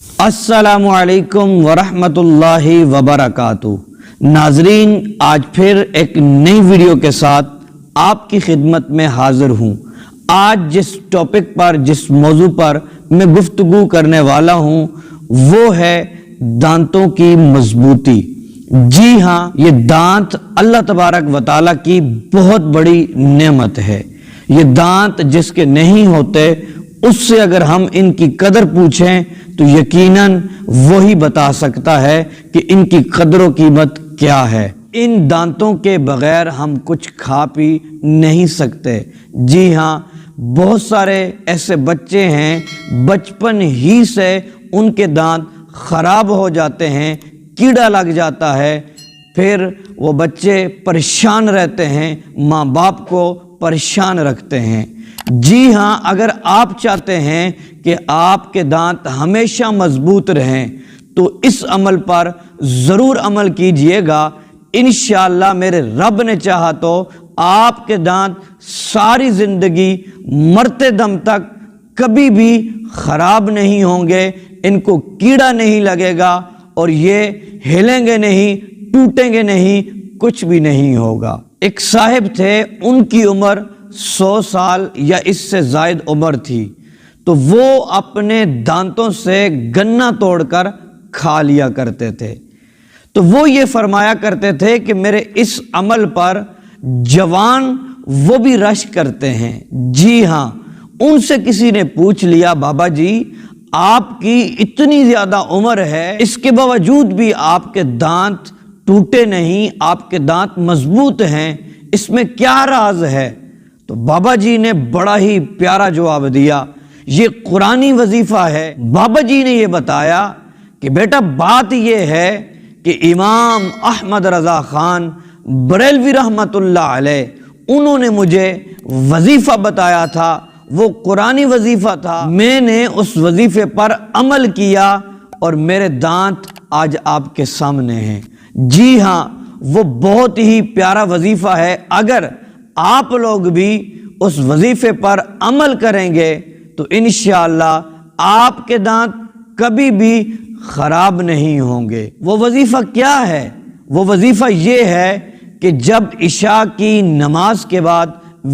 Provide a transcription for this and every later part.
السلام علیکم ورحمۃ اللہ وبرکاتہ۔ ناظرین، آج پھر ایک نئی ویڈیو کے ساتھ آپ کی خدمت میں حاضر ہوں۔ آج جس ٹاپک پر، جس موضوع پر میں گفتگو کرنے والا ہوں وہ ہے دانتوں کی مضبوطی۔ جی ہاں، یہ دانت اللہ تبارک و تعالیٰ کی بہت بڑی نعمت ہے۔ یہ دانت جس کے نہیں ہوتے، اس سے اگر ہم ان کی قدر پوچھیں تو یقیناً وہی بتا سکتا ہے کہ ان کی قدر و قیمت کیا ہے۔ ان دانتوں کے بغیر ہم کچھ کھا پی نہیں سکتے۔ جی ہاں، بہت سارے ایسے بچے ہیں بچپن ہی سے ان کے دانت خراب ہو جاتے ہیں، کیڑا لگ جاتا ہے، پھر وہ بچے پریشان رہتے ہیں، ماں باپ کو پریشان رکھتے ہیں۔ جی ہاں، اگر آپ چاہتے ہیں کہ آپ کے دانت ہمیشہ مضبوط رہیں تو اس عمل پر ضرور عمل کیجئے گا۔ انشاءاللہ میرے رب نے چاہا تو آپ کے دانت ساری زندگی مرتے دم تک کبھی بھی خراب نہیں ہوں گے، ان کو کیڑا نہیں لگے گا اور یہ ہلیں گے نہیں، ٹوٹیں گے نہیں، کچھ بھی نہیں ہوگا۔ ایک صاحب تھے، ان کی عمر 100 سال یا اس سے زائد عمر تھی، تو وہ اپنے دانتوں سے گنا توڑ کر کھا لیا کرتے تھے۔ تو وہ یہ فرمایا کرتے تھے کہ میرے اس عمل پر جوان وہ بھی رشک کرتے ہیں۔ جی ہاں، ان سے کسی نے پوچھ لیا، بابا جی آپ کی اتنی زیادہ عمر ہے، اس کے باوجود بھی آپ کے دانت ٹوٹے نہیں، آپ کے دانت مضبوط ہیں، اس میں کیا راز ہے؟ تو بابا جی نے بڑا ہی پیارا جواب دیا، یہ قرآنی وظیفہ ہے۔ بابا جی نے یہ بتایا کہ بیٹا بات یہ ہے کہ امام احمد رضا خان بریلوی رحمۃ اللہ علیہ، انہوں نے مجھے وظیفہ بتایا تھا، وہ قرآنی وظیفہ تھا، میں نے اس وظیفے پر عمل کیا اور میرے دانت آج آپ کے سامنے ہیں۔ جی ہاں، وہ بہت ہی پیارا وظیفہ ہے۔ اگر آپ لوگ بھی اس وظیفے پر عمل کریں گے تو انشاءاللہ آپ کے دانت کبھی بھی خراب نہیں ہوں گے۔ وہ وظیفہ کیا ہے؟ وہ وظیفہ یہ ہے کہ جب عشاء کی نماز کے بعد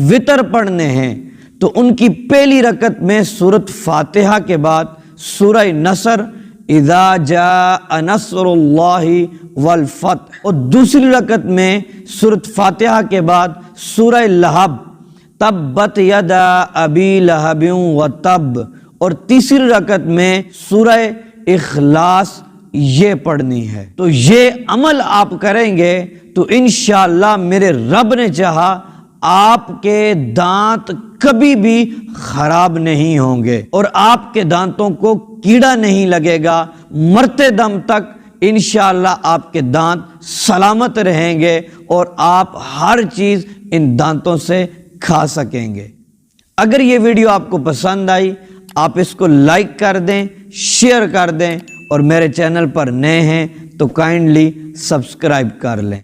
وتر پڑھنے ہیں تو ان کی پہلی رکعت میں سورۃ فاتحہ کے بعد سورہ نصر، اذا جاء نصر اللہ والفتح، اور دوسری رکعت میں سورۃ فاتحہ کے بعد سورہ لہب، تبت یدا ابی لہب وتب، اور تیسری رکعت میں سورہ اخلاص یہ پڑھنی ہے۔ تو یہ عمل آپ کریں گے تو انشاءاللہ میرے رب نے چاہا آپ کے دانت کبھی بھی خراب نہیں ہوں گے اور آپ کے دانتوں کو کیڑا نہیں لگے گا، مرتے دم تک انشاءاللہ آپ کے دانت سلامت رہیں گے اور آپ ہر چیز ان دانتوں سے کھا سکیں گے۔ اگر یہ ویڈیو آپ کو پسند آئی، آپ اس کو لائک کر دیں، شیئر کر دیں، اور میرے چینل پر نئے ہیں تو کائنڈلی سبسکرائب کر لیں۔